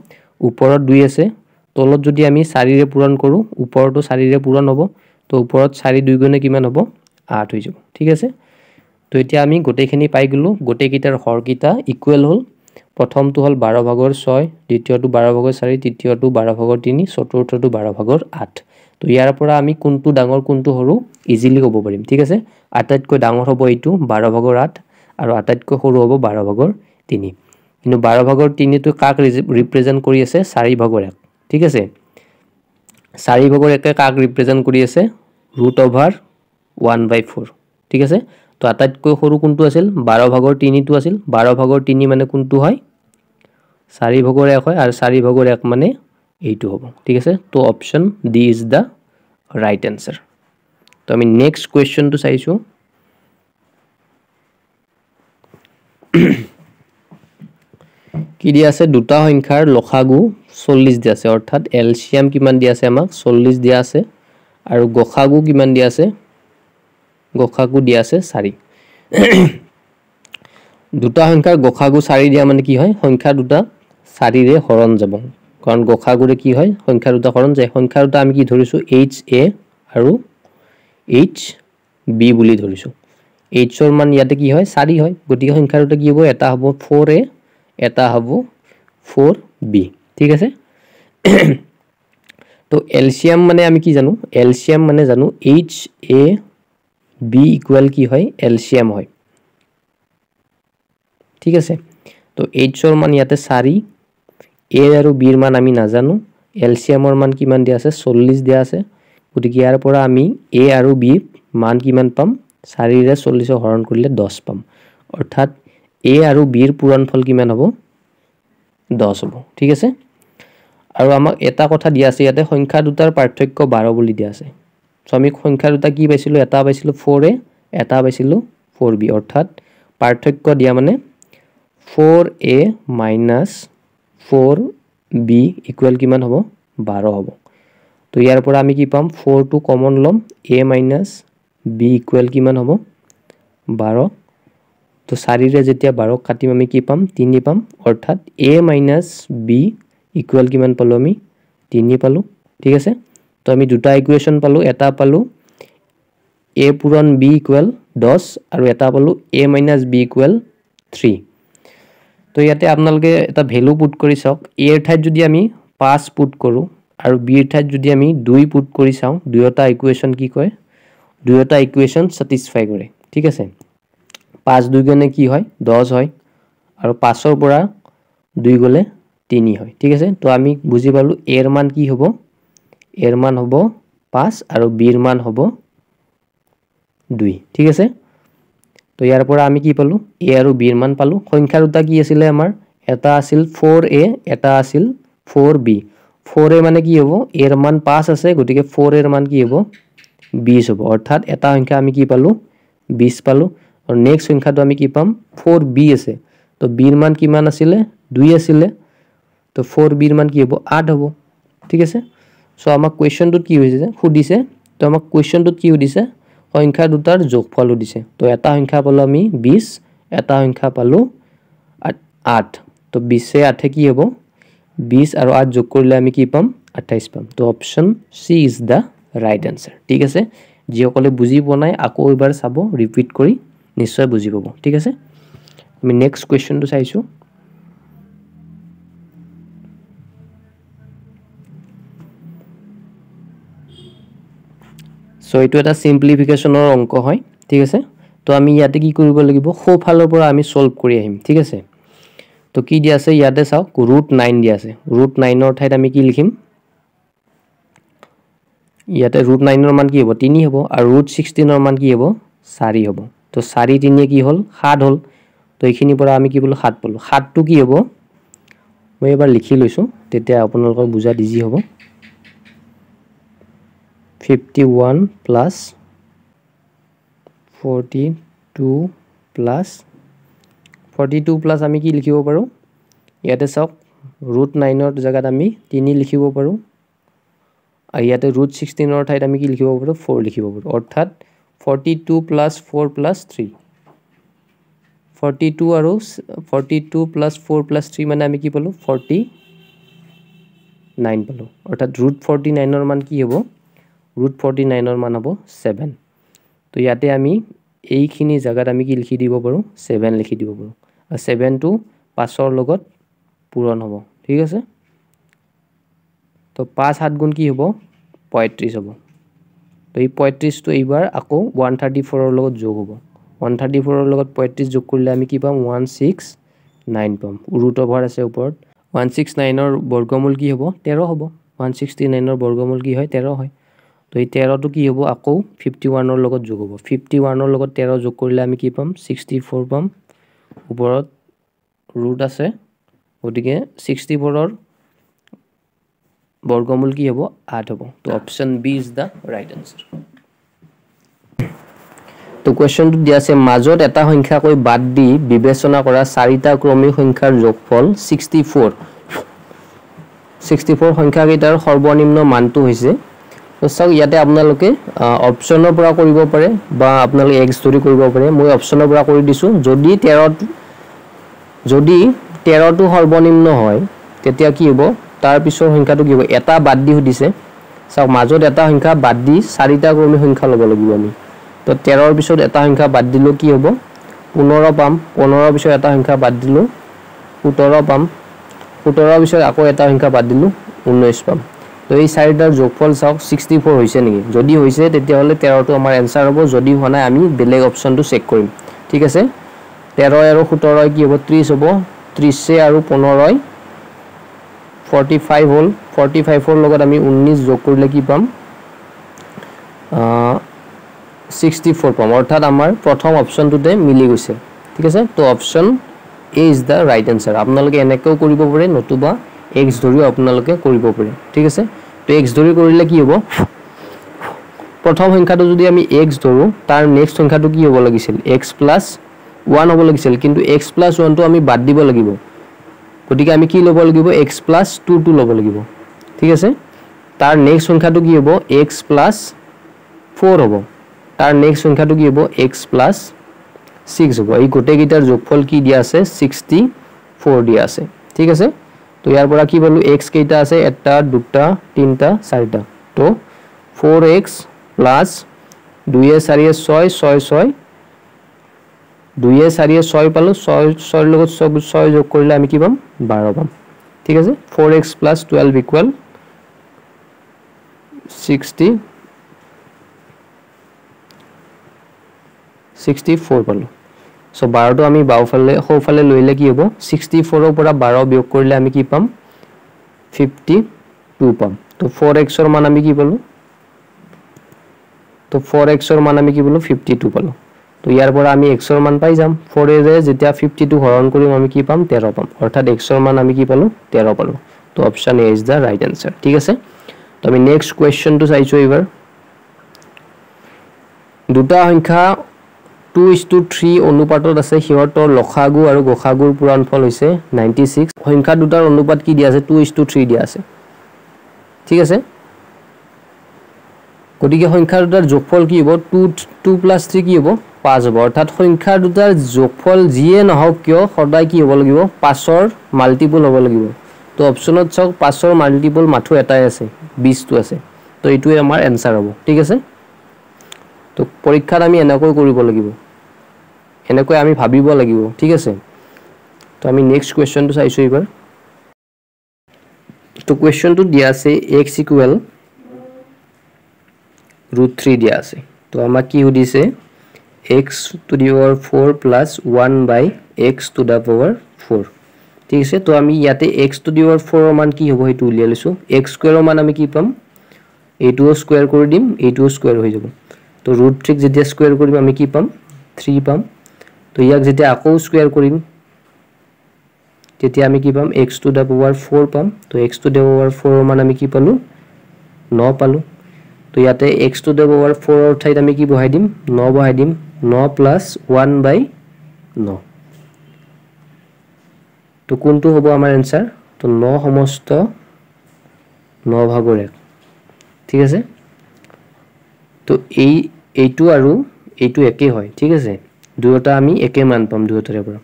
ওপৰত 2 আছে তলত যদি আমি 4 ৰে পূৰণ কৰো ওপৰটো 4 ৰে পূৰণ হ'ব তো ওপৰত 4 2 গুণে কিমান হ'ব 8 হৈ যাব ঠিক আছে তো এতিয়া আমি গোটেইখিনি পাই গলো গোটেইকিটাৰ হৰকিটা ইকুৱেল হ'ল প্ৰথমটো হ'ল 12 ভাগৰ 6 দ্বিতীয়টো 12 ভাগৰ 4 তৃতীয়টো 12 ভাগৰ 3 চতুৰ্থটো 12 ভাগৰ 8 তো ইয়াৰ পৰা আমি কোনটো ডাঙৰ কোনটো সৰু ইজিলি ক'ব পাৰিম ঠিক আছে আটাইতকৈ ডাঙৰ হ'ব এইটো 12 ভাগৰ 8 আৰু আটাইতকৈ সৰু হ'ব 12 ভাগৰ 3 কিন্তু 12 ভাগৰ 3 টো কাক ৰিপ্ৰেজেন্ট কৰি আছে 4 ভাগৰ 1 ঠিক আছে 4 ভাগৰ 1 কাক ৰিপ্ৰেজেন্ট কৰি আছে √1/4 ঠিক আছে তো আটাইতকৈ সৰু কোনটো আছিল 12 ভাগৰ 3 টো আছিল 12 ভাগৰ 3 মানে কোনটো হয় 4 ভাগৰ 1 হয় আৰু 4 ভাগৰ 1 মানে এইটো হ'ব ঠিক আছে তো option D is the right answer তো আমি নেক্সট কোৱেশ্চনটো চাইছো কি দিয়া আছে দুটা সংখ্যাৰ লসাগু 40 দিয়া আছে অৰ্থাৎ এলসিয়াম কিমান দিয়া আছে আমাক 40 দিয়া আছে আৰু গসাগু কিমান দিয়া আছে গসাগু দিয়া আছে 4 দুটা সংখ্যাৰ গসাগু 4 দিয়া মানে কি হয় সংখ্যা দুটা 4 ৰে হৰণ যাব কাৰণ গসাগুৰে কি হয় সংখ্যা দুটা হৰণ যায় সংখ্যা দুটা আমি কি ধৰিছো HA আৰু HB বুলি ধৰিছো H ৰ মান ইয়াতে কি হয় 4 হয় গতিকে সংখ্যা দুটা কি হ'ব এটা হ'ব 4A এটা হ'ব 4B ঠিক আছে তো এলসিয়াম মানে আমি কি জানো এলসিয়াম মানে জানো HAB ইকুয়াল কি হয় এলসিয়াম হয় ঠিক আছে তো H ৰ মান ইয়াতে 4 A আৰু B ৰ মান আমি নাজানো এলসিয়ামৰ মান কিমান দিয়া আছে 40 দিয়া আছে গতিকে ইয়াৰ পৰা আমি A আৰু B মান কিমান পাম 4 ৰে 40 হৰণ কৰিলে 10 পাম অৰ্থাৎ A আৰু B ৰ পূৰণফল কিমান হ'ব 10 হ'ব ঠিক আছে আৰু আমাক এটা কথা দিয়া আছে ইয়াতে সংখ্যা দুটাৰ পাৰ্থক্য 12 বুলি দিয়া আছে সো আমি সংখ্যা দুটা কি পাইছিলো এটা পাইছিলো 4A এটা পাইছিলো 4B অৰ্থাৎ পাৰ্থক্য দিয়া মানে 4A - 4B ইকুৱেল কিমান হ'ব 12 হ'ব তো ইয়াৰ পৰা আমি কি পাম 4 টো কমন লম A - B ইকুৱেল কিমান হ'ব 12 তো 4 ৰে যেতিয়া 12 কাটিম আমি কি পাম 3 পাম অৰ্থাৎ A - B ইকুৱেল কিমান পালো আমি 3 পালো ঠিক আছে তো আমি দুটা ইকুৱেচন পালো এটা পালো A পূৰণ B ইকুৱেল 10 আৰু এটা পালো A - B ইকুৱেল 3 তো ইয়াতে আপোনালোকে এটা ভ্যালু পুট কৰি চাওক A ৰ ঠাইত যদি আমি 5 পুট কৰো আৰু B ৰ ঠাইত যদি আমি 2 পুট কৰি চাও দুয়োটা ইকুৱেচন কি কয় দুয়োটা ইকুৱেচন স্যাটিসফাই কৰে ঠিক আছে 5 2 গুণে কি হয় 10 হয় আৰু 5 ৰ পৰা 2 গলে 3 হয় ঠিক আছে তো আমি বুজি পালো A ৰ মান কি হ'ব A ৰ মান হ'ব 5 আৰু B ৰ মান হ'ব 2 ঠিক আছে তো ইয়াৰ পৰা আমি কি পালো A আৰু B ৰ মান পালো সংখ্যা দুটা কি আছিল আমাৰ এটা আছিল 4A এটা আছিল 4B 4A মানে কি হ'ব A ৰ মান 5 আছে গতিকে 4A ৰ মান কি হ'ব 20 হ'ব অৰ্থাৎ এটা সংখ্যা আমি কি পালো 20 পালো আৰু নেক্সট সংখ্যাটো আমি কি পাম 4B আছে তো B ৰ মান কিমান আছিল 2 আছিল তো 4B ৰ মান কি হ'ব 8 হ'ব ঠিক আছে সো আমাক কোৱেশ্চনটোত কি হৈছে খুদিছে তো আমাক কোৱেশ্চনটোত কি খুদিছে সংখ্যা দুটাৰ যোগফল দিছে তো এটা সংখ্যা পালো আমি 20 এটা সংখ্যা পালো 8 তো 20 এ 8 কি হ'ব 20 আৰু 8 যোগ কৰিলে আমি কি পাম 28 পাম তো option C is the right answer ঠিক আছে যিসকলে বুজি পোৱা নাই আকৌ এবাৰ চাব ৰিপিট কৰি নিশ্চয় বুজি পাব ঠিক আছে আমি নেক্সট কোৱেশ্চনটো চাইছো সো এটো এটা সিম্পলিফিকেশনৰ অংক হয় ঠিক আছে তো আমি ইয়াতে কি কৰিব লাগিব সোফালৰ পৰা আমি সলভ কৰি আহিম ঠিক আছে তো কি দিয়া আছে ইয়াতে চাওক √9 দিয়া আছে √9 ৰ ঠাইত আমি কি লিখিম ইয়াতে √9 ৰ মান কি হ'ব 3 হ'ব আৰু √16 ৰ মান কি হ'ব 4 হ'ব তো 4 3 কি হ'ল 7 হ'ল তো এইখিনি পৰা আমি কি পালো 7 পালো 7 টো কি হ'ব মই এবাৰ লিখি লৈছো তেতিয়া আপোনালোকক বুজা ইজি হ'ব 51 plus 42 প্লাস 42 প্লাস আমি কি লিখিব পাৰো ইয়াতে চাওক √9 ৰ জায়গাত আমি 3 লিখিব পাৰো আৰু ইয়াতে √16 ৰ ঠাইত আমি কি লিখিব পাৰো 4 লিখিব পাৰো অৰ্থাৎ 42 plus 4 plus 3 42 আৰু 42 plus 4 plus 3 মানে আমি কি পালো 49 পালো অৰ্থাৎ √49 ৰ মান কি হ'ব √49 ৰ মান হ'ব 7 তো ইয়াতে আমি এইখিনি জায়গাত আমি কি লিখি দিব পাৰো 7 লিখি দিব পাৰো আৰু 7 টো 5 ৰ লগত পূৰণ হ'ব ঠিক আছে তো 5 7 গুণ কি হ'ব 35 হ'ব তো এই 35 টো এইবাৰ আকৌ 134 ৰ লগত যোগ হ'ব 134 ৰ লগত 35 যোগ কৰিলে আমি কি পাম 169 পাম ৰুট ওভাৰ আছে ওপৰত 169 ৰ বৰ্গমূল কি হ'ব 13 হ'ব 169 ৰ বৰ্গমূল কি হয় 13 হয় তো এই 13 টো কি হ'ব আকৌ 51 ৰ লগত যোগ হ'ব 51 ৰ লগত 13 যোগ কৰিলে আমি কি পাম 64 পাম ওপৰত ৰুট আছে গতিকে 64 ৰ বৰ্গমূল কি হ'ব 8 হ'ব তো option B is the right answer তো কোৱেশ্চনটো দিয়া আছে মাজত এটা সংখ্যা কৈ বাদ দি বিবেচনা কৰা চাৰিটা ক্ৰমিক সংখ্যাৰ যোগফল 64 সংখ্যা কেইটাৰ সৰ্বনিম্ন মানটো হৈছে তো চাওক ইয়াতে আপোনালোকে অপচনৰ পৰা কৰিব পাৰে বা আপোনালোকে এক্স ধৰি কৰিব পাৰে মই অপচনৰ পৰা কৰি দিছো যদি 13 টো সৰ্বনিম্ন হয় তেতিয়া কি হ'ব তাৰ পিছৰ সংখ্যাটো কি হ'ব এটা বাদ দি দিছে চাওক মাজত এটা সংখ্যা বাদ দি চাৰিটা ক্ৰমিক সংখ্যা ল'ব লাগিব আমি তো 13 ৰ পিছত এটা সংখ্যা বাদ দিলো কি হ'ব 15 পাম 15 ৰ পিছত এটা সংখ্যা বাদ দিলো 17 পাম 17 ৰ পিছত আকৌ এটা সংখ্যা বাদ দিলো 19 পাম তো এই চাৰিটাৰ যোগফল চাওক 64 হৈছে নেকি যদি হৈছে তেতিয়া হলে 13 টো আমাৰ आंसर হ'ব যদি হোৱা নাই আমি বেলেগ অপচনটো চেক কৰিম ঠিক আছে 13 আৰু 17 কি হ'ব 30 হ'ব 30 আৰু 15 45 হল 45 ৰ লগত আমি 19 যোগ কৰিলে কি পাম 64 পাম অৰ্থাৎ আমাৰ প্ৰথম অপচনটোতে মিলি গৈছে ঠিক আছে তো option A is the right answer আপোনালোকে এনেকৈ কৰিব পাৰে নতুবা x ধৰিও আপোনালোকে কৰিব পাৰে ঠিক আছে তো x ধৰি কৰিলে কি হ'ব প্ৰথম সংখ্যাটো যদি আমি x ধৰো তাৰ নেক্সট সংখ্যাটো কি হ'ব লাগিছিল x + 1 হ'ব লাগিছিল কিন্তু x + 1 টো আমি বাদ দিব লাগিব গতিকে আমি কি ল'ব লাগিব x + 2 টো ল'ব লাগিব ঠিক আছে তাৰ নেক্সট সংখ্যাটো কি হ'ব x + 4 হ'ব তাৰ নেক্সট সংখ্যাটো কি হ'ব x + 6 হ'ব এই গোটেই গিটাৰ যোগফল কি দিয়া আছে 64 দিয়া আছে ঠিক আছে তো ইয়াৰ পৰা কি পালো x কেইটা আছে এটা দুটা তিনটা চাৰিটা তো 4x + 2 এ 4 এ 6 6 6 2 এ 4 এ 6 পালো 6 6 লগত 6 যোগ কৰিলে আমি কি পাম 12 পাম ঠিক আছে 4x + 12 = 64 পালো সো 12 টো আমি বাওফালে হোফালে লইলে কি হ'ব 64 ৰ পৰা 12 বিয়োগ কৰিলে আমি কি পাম 52 পাম তো 4x ৰ মান আমি কি পালো তো 4x ৰ মান আমি কি পালো 52 পালো তো ইয়াৰ পৰা আমি x ৰ মান পাই যাম 4 এৰে যেতিয়া 52 হৰণ কৰিম আমি কি পাম 13 পাম অৰ্থাৎ x ৰ মান আমি কি পালো 13 পালো তো option A is the right answer ঠিক আছে তো আমি নেক্সট কোৱেশ্চনটো চাইছো এবাৰ দুটা সংখ্যা 2:3 অনুপাতত আছে হিয়তৰ লখাগু আৰু গখাগুৰ পূৰণফল হৈছে 96 সংখ্যা দুটাৰ অনুপাত কি দিয়া আছে 2:3 দিয়া আছে ঠিক আছে গতিকে সংখ্যা দুটাৰ যোগফল কি হ'ব 2 + 3 কি হ'ব 5 হ'ব অৰ্থাৎ সংখ্যা দুটাৰ যোগফল যিয়ে নহওক কিয় সদায় কি হ'ব লাগিব 5 ৰ মাল্টিপল হ'ব লাগিব তো অপচনত চাওক 5 ৰ মাল্টিপল মাথো এটাই আছে 20 টো আছে তো এইটোৱে আমাৰ आंसर হ'ব ঠিক আছে তো পৰীক্ষাত আমি এনেকৈ কৰিব লাগিব এনেকৈ আমি ভাবিব লাগিব ঠিক আছে তো আমি নেক্সট কোৱেশ্চনটো চাইছো এবাৰ তো কোৱেশ্চনটো দিয়া আছে x = √3 দিয়া আছে তো আমাক কি সুধিছে x⁴ + 1/x⁴ ঠিক আছে তো আমি ইয়াতে x⁴ ৰ মান কি হ'ব হেতু উলিয়াই লৈছো x² ৰ মান আমি কি পাম এইটোও স্কয়াৰ কৰি দিম এইটোও স্কয়াৰ হৈ যাব তো √3 যেতিয়া স্কয়াৰ কৰিম আমি কি পাম 3 পাম তো ইয়াক যেতিয়া আকৌ স্কয়াৰ কৰিম তেতিয়া আমি কি পাম x⁴ পাম তো x⁴ ৰ মান আমি কি পালো 9 পালো তো ইয়াতে x⁴ ৰ ঠাইত আমি কি বহাই দিম 9 বহাই দিম 9 + 1/9 তো কোনটো হ'ব আমাৰ आंसर তো 9 সমস্ত 9 ভাগৰ 1 ঠিক আছে তো এইটো আৰু এইটো একে হয় ঠিক আছে দুয়োটা আমি একে মান পাম দুয়োটাৰে পৰা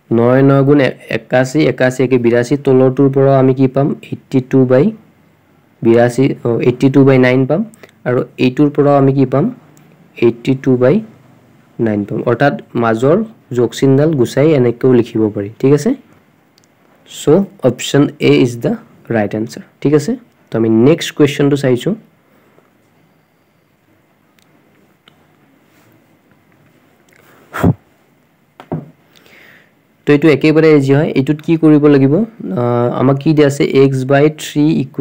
9 9 গুণ 81 81 একে 82 তলৰটোৰ পৰা আমি কি পাম 82/9 পাম আৰু এইটোৰ পৰা আমি কি পাম 82/9 পাম অৰ্থাৎ মাজৰ যোগ চিহ্নডাল গুচাই এনেকৈ লিখিব পাৰি ঠিক আছে so option A is the right answer ঠিক আছে তো আমি নেক্সট কোৱেশ্চনটো চাইছো তো এটো একেবাৰে ইজি হয় এটুত কি কৰিব লাগিব আমাক কি দিয়া আছে x/3 =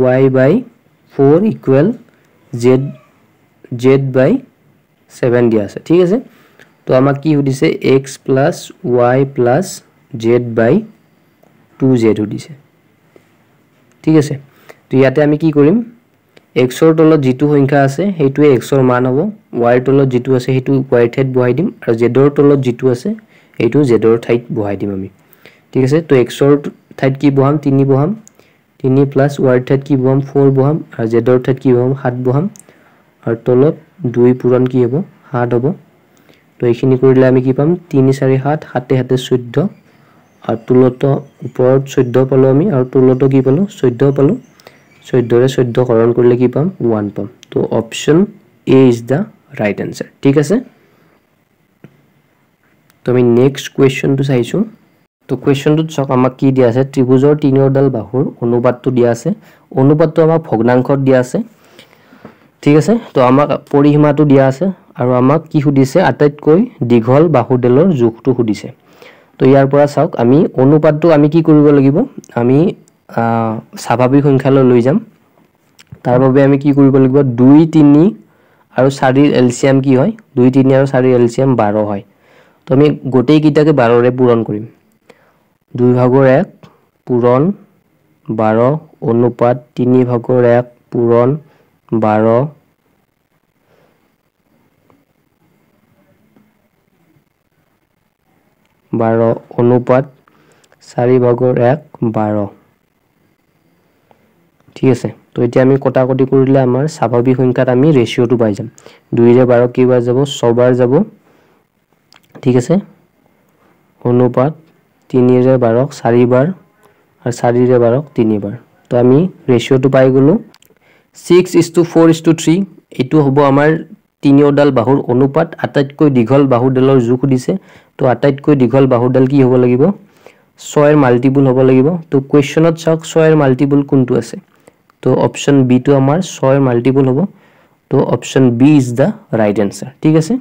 y/4 = z/7 দিয়া আছে ঠিক আছে তো আমাক কি হদিছে x + y + z/2z হদিছে ঠিক আছে তো ইয়াতে আমি কি কৰিম x ৰ তলত যেটো সংখ্যা আছে হেইটোৱে x ৰ মান হ'ব y ৰ তলত যেটো আছে হেইটো y ৰ ঠাইত বহাই দিম আৰু z ৰ তলত যেটো আছে এইটো z ৰ ঠাইত বহাই দিম আমি ঠিক আছে তো x ৰ ঠাইত কি বহাম 3 বহাম 3 + y ৰ ঠাইত কি বহাম 4 বহাম আৰু z ৰ ঠাইত কি বহাম 7 বহাম আৰু তলত 2 পূৰণ কি হ'ব 7 হ'ব তো এইখিনি কৰিলে আমি কি পাম 3 4 7 7 7 14 আৰু তলত ওপৰত 14 পালো আমি আৰু তলত কি পালো 14 পালো 14 ৰে 14 হৰণ কৰিলে কি পাম 1 পাম তো option A is the right answer ঠিক আছে তো আমি নেক্সট কোৱেশ্চনটো চাইছো তো কোৱেশ্চনটোত চক আমাক কি দিয়া আছে ত্ৰিভুজৰ তিনিওডাল বাহুৰ অনুপাতটো দিয়া আছে অনুপাতটো আমাক ভগ্নাংশত দিয়া আছে ঠিক আছে তো আমাক পৰিসীমাটো দিয়া আছে আৰু আমাক কি সুধিছে আটাইতকৈ দীঘল বাহুডালৰ জোখটো সুধিছে তো ইয়াৰ পৰা চাওক আমি অনুপাতটো আমি কি কৰিব লাগিব আমি স্বাভাৱিক সংখ্যালৈ লৈ যাম তাৰ বাবে আমি কি কৰিব লাগিব 2 3 আৰু 4 ৰ এলসিএম কি হয় 2 3 আৰু 4 ৰ এলসিএম 12 হয় তো আমি গোটেই কিটাকে 12 ৰে পূৰণ কৰিম 2/1 পূৰণ 12 অনুপাত 3/1 পূৰণ 12 অনুপাত 4/1 12 ঠিক আছে তো এতিয়া আমি কটাকটি কৰিলে আমাৰ স্বাভাৱিক সংখ্যাত আমি ৰেশিওটো পাই যাম 2 ৰে 12 কিবাৰ যাব 6 বাৰ যাব ঠিক আছে অনুপাত 3 ৰে 12 4 বাৰ আৰু 4 ৰে 12 3 বাৰ তো আমি ৰেশিওটো পাই গলো 6:4:3 এটো হ'ব আমাৰ তিনিওডাল বাহুৰ অনুপাত আটাইতকৈ দীঘল বাহুডালৰ জোখ দিছে তো আটাইতকৈ দীঘল বাহুডাল কি হ'ব লাগিব 6 এৰ মাল্টিপল হ'ব লাগিব তো কোৱেশ্চনত চাওক 6 এৰ মাল্টিপল কোনটো আছে তো অপচন বি তো আমাৰ 6 এৰ মাল্টিপল হ'ব তো option B is the right answer ঠিক আছে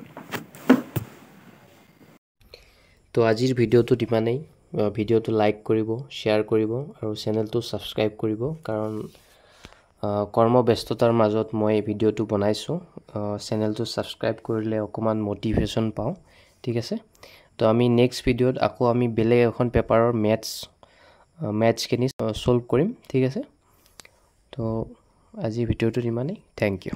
তো আজিৰ ভিডিওটো ইমানেই ভিডিওটো লাইক কৰিব শেয়াৰ কৰিব আৰু চেনেলটো সাবস্ক্ৰাইব কৰিব কাৰণ কৰ্মব্যস্ততাৰ মাজত মই ভিডিওটো বনাইছো চেনেলটো সাবস্ক্ৰাইব কৰিলে অকমান মোটিভেশন পাও ঠিক আছে তো আমি নেক্সট ভিডিওত আকৌ আমি বেলেগ এখন পেপাৰৰ ম্যাথছ কিনি সলভ কৰিম ঠিক আছে তো আজি ভিডিওটো ইমানেই থ্যাংক ইউ